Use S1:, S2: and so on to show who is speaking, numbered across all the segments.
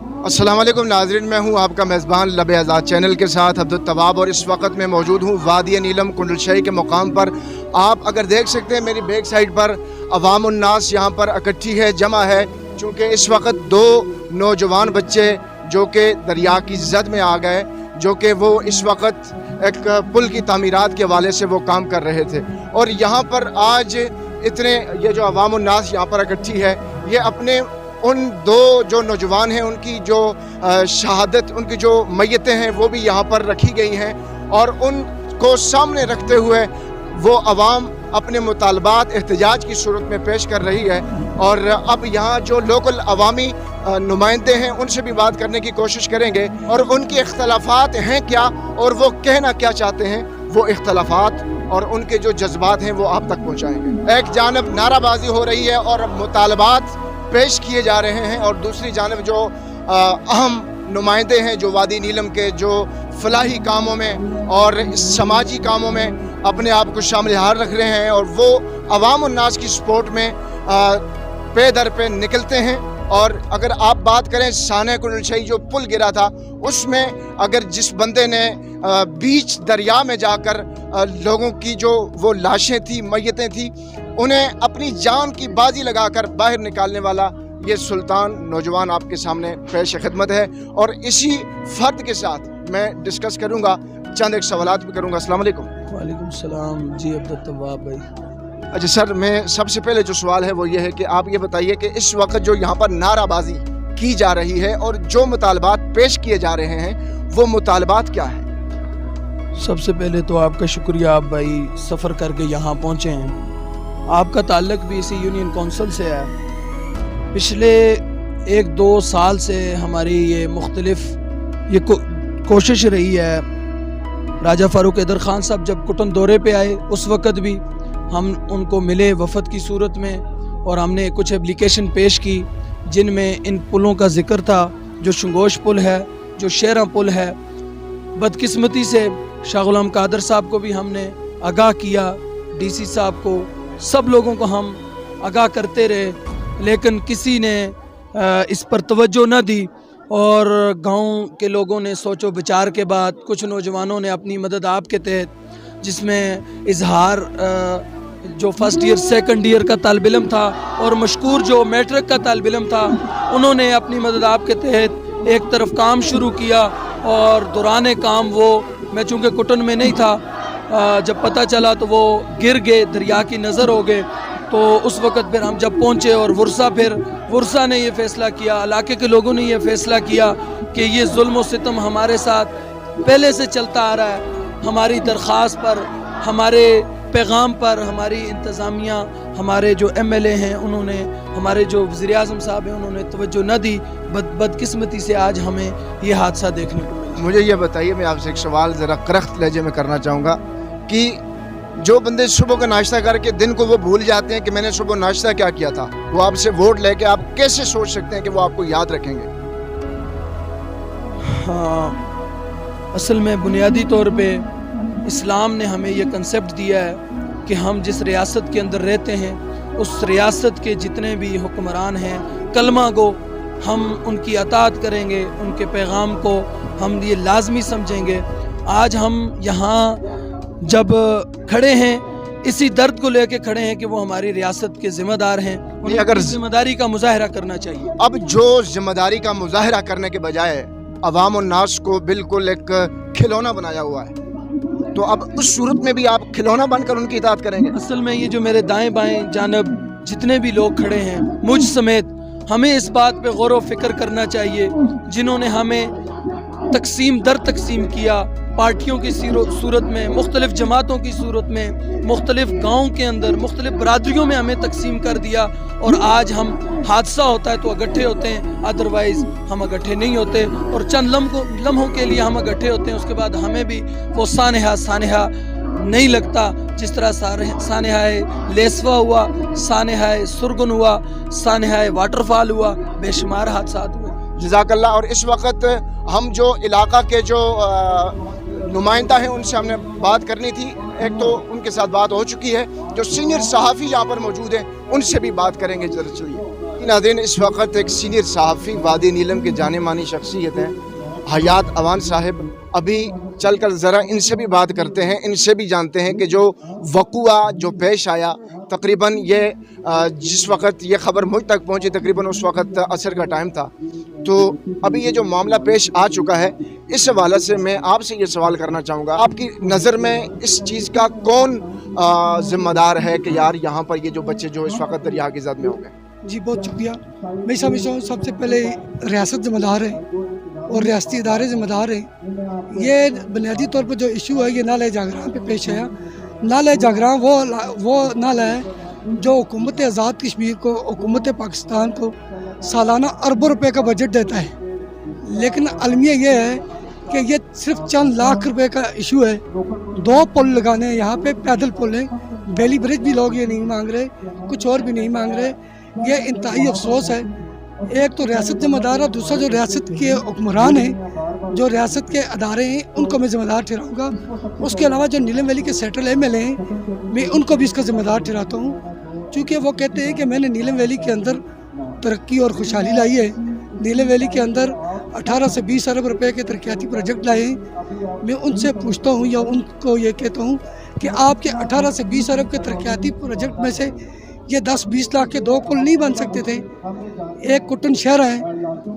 S1: अस्सलाम वालेकुम नाज़रीन, मैं हूं आपका मेज़बान लब आज़ाद चैनल के साथ अब्दुल तवाब और इस वक्त मैं मौजूद हूं वादी नीलम कुंडलशाही के मुकाम पर। आप अगर देख सकते हैं मेरी बैक साइड पर अवामुन्नास यहाँ पर इकट्ठी है, जमा है, चूँकि इस वक्त दो नौजवान बच्चे जो कि दरिया की ज़द में आ गए, जो कि वो इस वक्त एक पुल की तामीरात के हवाले से वो काम कर रहे थे। और यहाँ पर आज इतने ये जो अवामुन्नास यहाँ पर इकट्ठी है, ये अपने उन दो जो नौजवान हैं उनकी जो शहादत, उनकी जो मैयतें हैं वो भी यहाँ पर रखी गई हैं, और उनको सामने रखते हुए वो अवाम अपने मुतालबात एहतजाज की सूरत में पेश कर रही है। और अब यहाँ जो लोकल अवामी नुमाइंदे हैं उनसे भी बात करने की कोशिश करेंगे और उनके इख्तलाफात हैं क्या और वो कहना क्या चाहते हैं, वो इख्तलाफात और उनके जो जज्बात हैं वो आप तक पहुँचाएँगे। एक जानब नाराबाजी हो रही है और मुतालबात पेश किए जा रहे हैं, और दूसरी जानब जो अहम नुमाइंदे हैं जो वादी नीलम के जो फलाही कामों में और समाजी कामों में अपने आप को शामिल हाल रख रहे हैं, और वो अवाम उन्नास की सपोर्ट में पे दर पे निकलते हैं। और अगर आप बात करें साने कुंडलशाही जो पुल गिरा था, उसमें अगर जिस बंदे ने बीच दरिया में जाकर लोगों की जो वो लाशें थी, मैयतें थी, उन्हें अपनी जान की बाजी लगाकर बाहर निकालने वाला ये सुल्तान नौजवान आपके सामने पेश खिदमत है। और इसी फ़र्द के साथ मैं डिस्कस करूँगा, चंद एक सवालात भी करूँगा। अस्सलाम वालेकुम।
S2: वालेकुम सलाम जी अब्दुल तवाब भाई।
S1: अच्छा सर, मैं सबसे पहले जो सवाल है वो ये है कि आप ये बताइए कि इस वक्त जो यहाँ पर नाराबाजी की जा रही है और जो मुतालबात पेश किए जा रहे हैं वो मुतालबात क्या है?
S2: सबसे पहले तो आपका शुक्रिया, आप भाई सफ़र करके यहाँ पहुँचे हैं। आपका ताल्लुक भी इसी यूनियन काउंसिल से है। पिछले 1-2 साल से हमारी ये मुख्तलिफ ये कोशिश रही है। राजा फ़ारूक हैदर ख़ान साहब जब कुटन दौरे पे आए उस वक़्त भी हम उनको मिले वफ़द की सूरत में, और हमने कुछ एप्लीकेशन पेश की जिनमें इन पुलों का ज़िक्र था, जो शंगोश पुल है, जो शेरा पुल है। बदकिस्मती से शाह गुलाम कादर साहब को भी हमने आगाह किया, डीसी साहब को, सब लोगों को हम आगाह करते रहे, लेकिन किसी ने इस पर तवज्जो न दी। और गांव के लोगों ने सोचो विचार के बाद कुछ नौजवानों ने अपनी मदद आपके तहत, जिसमें इजहार जो फर्स्ट ईयर सेकंड ईयर का तालिब इल्म था और मशकूर जो मैट्रिक का तालिब इल्म था, उन्होंने अपनी मदद आपके तहत एक तरफ काम शुरू किया। और दौरान काम वो, मैं चूँकि कुटन में नहीं था, जब पता चला तो वो गिर गए, दरिया की नज़र हो गए। तो उस वक़्त फिर हम जब पहुँचे और वर्षा ने ये फ़ैसला किया, इलाके के लोगों ने ये फ़ैसला किया कि ये जुल्म व सितम हमारे साथ पहले से चलता आ रहा है। हमारी दरख्वास्त पर, हमारे पैगाम पर हमारी इंतज़ामिया, हमारे जो MLA हैं उन्होंने, हमारे जो वज़ीर-ए-आज़म साहब हैं उन्होंने तवज्जो न दी। बदकिस्मती से आज हमें ये हादसा देखने को मिला।
S1: मुझे ये बताइए, मैं आपसे एक सवाल ज़रा करख्त लहजे में करना चाहूँगा कि जो बंदे सुबह का नाश्ता करके दिन को वो भूल जाते हैं कि मैंने सुबह नाश्ता क्या किया था, वो आपसे वोट लेके आप कैसे सोच सकते हैं कि वो आपको याद रखेंगे?
S2: हाँ, असल में बुनियादी तौर पे इस्लाम ने हमें ये कंसेप्ट दिया है कि हम जिस रियासत के अंदर रहते हैं उस रियासत के जितने भी हुक्मरान हैं, कलमा गो, हम उनकी अताअत करेंगे, उनके पैगाम को हम ये लाजमी समझेंगे। आज हम यहाँ जब खड़े हैं इसी दर्द को लेके खड़े हैं कि वो हमारी रियासत के ज़िम्मेदार हैं, उन्हें अगर ज़िम्मेदारी का मुजाहरा करना चाहिए।
S1: अब जो ज़िम्मेदारी का मुजाहरा करने के बजाय अवाम उन्नास को बिल्कुल एक खिलौना बनाया हुआ है, तो अब उस सूरत में भी आप खिलौना बनकर उनकी इताअत करेंगे?
S2: असल में ये जो मेरे दाएं बाएं जानब जितने भी लोग खड़े हैं, मुझ समेत, हमें इस बात पे गौर व फिक्र करना चाहिए जिन्होंने हमें तकसीम दर तकसीम किया, पार्टियों की सूरत में, मुख्तलिफ जमातों की सूरत में, मुख्तलिफ गाँव के अंदर, मुख्तलिफ बरादरियों में हमें तकसीम कर दिया। और आज हम हादसा होता है तो इकट्ठे होते हैं, अदरवाइज़ हम इकट्ठे नहीं होते। और चंद लम्हों के लिए हम इकट्ठे होते हैं, उसके बाद हमें भी वो सानहा नहीं लगता। जिस तरह सानहा लेसवा हुआ, सानहा सुरगुन हुआ, सानहा वाटरफॉल हुआ, बेशुमार हादसा हुए।
S1: जज़ाकल्लाह। और इस वक्त हम जो इलाका के जो नुमाइंदा हैं उनसे हमने बात करनी थी, एक तो उनके साथ बात हो चुकी है, जो सीनियर सहाफ़ी यहाँ पर मौजूद हैं उनसे भी बात करेंगे। जरा चलिए नाज़रीन, इस वक्त एक सीनियर सहाफ़ी वादी नीलम के जाने मानी शख्सियत हैं हयात अवान साहब। अभी चलकर ज़रा इनसे भी बात करते हैं, इनसे भी जानते हैं कि जो वक़ुआ जो पेश आया, तकरीबन ये जिस वक्त ये ख़बर मुझ तक पहुंची तकरीबन उस वक्त असर का टाइम था। तो अभी ये जो मामला पेश आ चुका है, इस हवाले से मैं आपसे ये सवाल करना चाहूँगा, आपकी नज़र में इस चीज़ का कौन ज़िम्मेदार है कि यार यहाँ पर ये जो बच्चे जो इस वक्त दरिया की ज़द में हो गए?
S3: जी बहुत शुक्रिया। मैं समझता हूँ सबसे पहले रियासत ज़िम्मेदार है और रियासती इदारे ज़िम्मेदार हैं। ये बुनियादी तौर पर जो इशू है ये नाला जागरान पे पेश आया। नाला जागरान वो नाला है जो हुकूमत आज़ाद कश्मीर को, हुकूमत पाकिस्तान को सालाना अरबों रुपए का बजट देता है, लेकिन अलमिया ये है कि ये सिर्फ चंद लाख रुपए का इशू है। 2 पुल लगाने हैं यहाँ पे, पैदल पुल हैं, बेली ब्रिज भी लोग ये नहीं मांग रहे, कुछ और भी नहीं मांग रहे। ये इंतहाई अफसोस है। एक तो रियासत ज़िम्मेदार है, दूसरा जो रियासत के हुक्मरान हैं, जो रियासत के अदारे हैं, उनको मैं ज़िम्मेदार ठहराऊँगा। उसके अलावा जो नीलम वैली के सेंट्रल MLA हैं, मैं उनको भी इसका ज़िम्मेदार ठहराता हूँ, क्योंकि वो कहते हैं कि मैंने नीलम वैली के अंदर तरक्की और खुशहाली लाई है। नीलम वैली के अंदर 18 से 20 अरब रुपए के तरक्याती प्रोजेक्ट लाए हैं। मैं उनसे पूछता हूँ या उनको ये कहता हूँ कि आपके 18 से 20 अरब के तरक्याती प्रोजेक्ट में से ये 10-20 लाख के 2 पुल नहीं बन सकते थे? एक कुटन शहर है,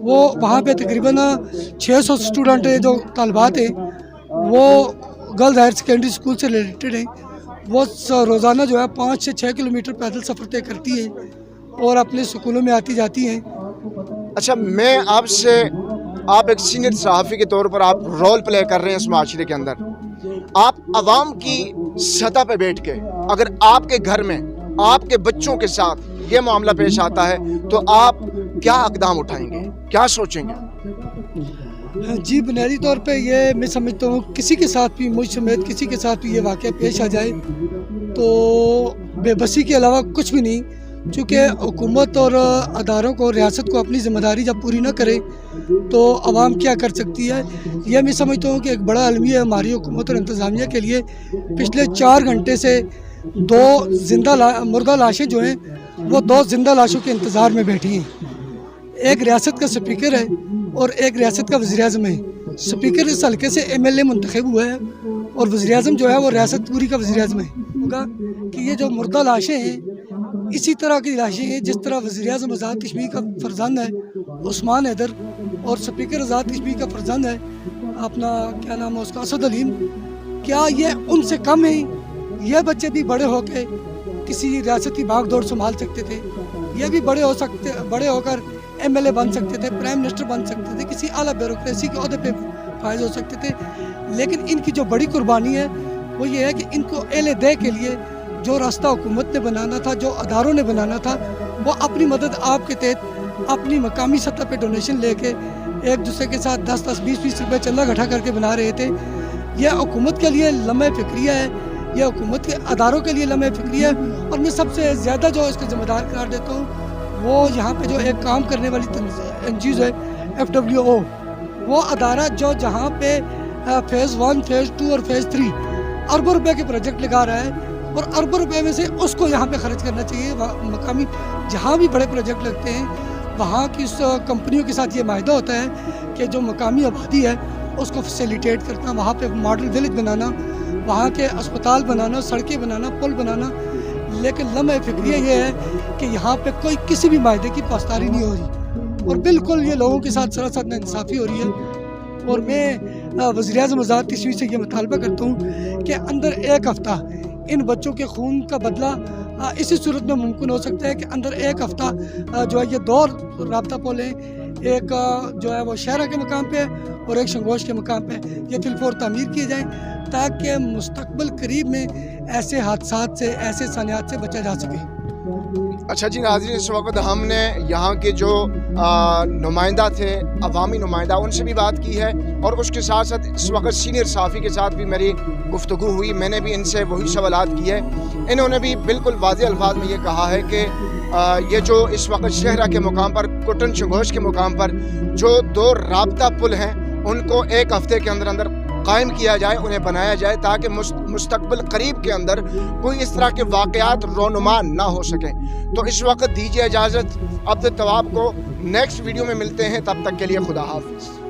S3: वो वहाँ पे तकरीबन 600 स्टूडेंट है, जो तलबात हैं वो गर्ल्स हायर सेकेंडरी स्कूल से रिलेटेड हैं। वो रोज़ाना जो है 5 से 6 किलोमीटर पैदल सफ़र तय करती है और अपने स्कूलों में आती जाती हैं।
S1: अच्छा, मैं आपसे, आप एक सीनियर सहाफ़ी के तौर पर आप रोल प्ले कर रहे हैं इस माशरे के अंदर, आप आवाम की सतह पे बैठ के अगर आपके घर में आपके बच्चों के साथ ये मामला पेश आता है तो आप क्या इक़दाम उठाएंगे, क्या सोचेंगे?
S3: जी बुनियादी तौर पे ये मैं समझता हूँ किसी के साथ भी, मुझ समेत किसी के साथ भी ये वाक़या पेश आ जाए तो बेबसी के अलावा कुछ भी नहीं, चूँकि हुकूमत और अदारों को, रियासत को अपनी ज़िम्मेदारी जब पूरी ना करे तो आवाम क्या कर सकती है। यह मैं समझता हूँ कि एक बड़ा अलमिया है हमारी हुकूमत और इंतज़ामिया के लिए। पिछले 4 घंटे से 2 मुर्दा लाशें जो हैं वो 2 जिंदा लाशों के इंतज़ार में बैठी हैं। एक रियासत का स्पीकर है और एक रियासत का वज़ीर-ए-आज़म है। स्पीकर इस हल्के से MLA मुंतखब हुआ है और वज़ीर-ए-आज़म जो है वो रियासत पूरी का वज़ीर-ए-आज़म है। होगा कि ये जो मुर्दा लाशें हैं इसी तरह की लाशें हैं जिस तरह वज़ीर-ए-आज़म आज़ाद कश्मीर का फर्जंद है उस्मान हैदर और स्पीकर आज़ाद कश्मीर का फर्जंद है अपना क्या नाम है उसका, असद अलीम। क्या ये उनसे कम है? ये बच्चे भी बड़े होकर किसी रियासती भागदौड़ संभाल सकते थे, ये भी बड़े होकर MLA बन सकते थे, प्राइम मिनिस्टर बन सकते थे, किसी आला ब्यूरोक्रेसी के ओहदे पे फायज हो सकते थे। लेकिन इनकी जो बड़ी कुर्बानी है वो ये है कि इनको एले दे के लिए जो रास्ता हुकूमत ने बनाना था, जो अदारों ने बनाना था, वो अपनी मदद आपके तहत अपनी मकामी सतह पे डोनेशन लेके एक दूसरे के साथ 10-10, 20-20 रुपये चंदा इकट्ठा करके बना रहे थे। यह हुकूमत के लिए लम्हे फिक्रिया है, यह हुकूमत के अदारों के लिए लम्हे फिक्रिया है। और मैं सबसे ज़्यादा जो इसको ज़िम्मेदार करार देता हूँ वो यहाँ पे जो एक काम करने वाली NGO है FWO, वो अदारा जो जहाँ पे फ़ेज़ 1, फ़ेज़ 2 और फ़ेज़ 3 अरबों रुपए के प्रोजेक्ट लगा रहा है और अरबों रुपए में से उसको यहाँ पे खर्च करना चाहिए। मकामी जहाँ भी बड़े प्रोजेक्ट लगते हैं वहाँ की कंपनियों के साथ ये माहिदा होता है कि जो मकामी आबादी है उसको फैसिलिटेट करना, वहाँ पे मॉडल विलेज बनाना, वहाँ के अस्पताल बनाना, सड़कें बनाना, पुल बनाना। लेकिन लम्हे फिक्रिया ये है कि यहाँ पे कोई किसी भी मायदे की पासदारी नहीं हो रही और बिल्कुल ये लोगों के साथ सरासर नाइंसाफ़ी हो रही है। और मैं वज़ीर-ए-आज़म आज़ाद कश्मीर से ये मुतालबा करता हूँ कि अंदर 1 हफ़्ता इन बच्चों के खून का बदला इसी सूरत में मुमकिन हो सकता है कि अंदर 1 हफ़्ता जो है ये 2 राब्ता पुल हैं, एक जो है वो शहरा के मकाम पे और एक शंगोश के मकाम पे, ये फिलफौर तामीर किए जाएँ ताकि मुस्तकबिल करीब में ऐसे हादसात से, ऐसे सानियात से बचा जा सके।
S1: अच्छा जी नाज़रीन, इस वक्त हमने यहाँ के जो नुमाइंदा थे, अवामी नुमाइंदा, उनसे भी बात की है और उसके साथ साथ इस वक्त सीनियर सहाफ़ी के साथ भी मेरी गुफ्तगू हुई। मैंने भी इनसे वही सवालात किए। इन्होंने भी बिल्कुल वाज़ेह अल्फाज में ये कहा है कि ये जो इस वक्त शहरा के मुकाम पर, कुटन शंगोश के मुकाम पर जो 2 राब्ता पुल हैं उनको 1 हफ़्ते के अंदर अंदर قائم کیا جائے، انہیں بنایا جائے، تاکہ مستقبل قریب کے اندر کوئی اس طرح کے واقعات رونما نہ ہو سکیں۔ تو اس وقت دیجیے اجازت، عبدالتواب کو نیکسٹ ویڈیو میں ملتے ہیں، تب تک کے لیے خدا حافظ۔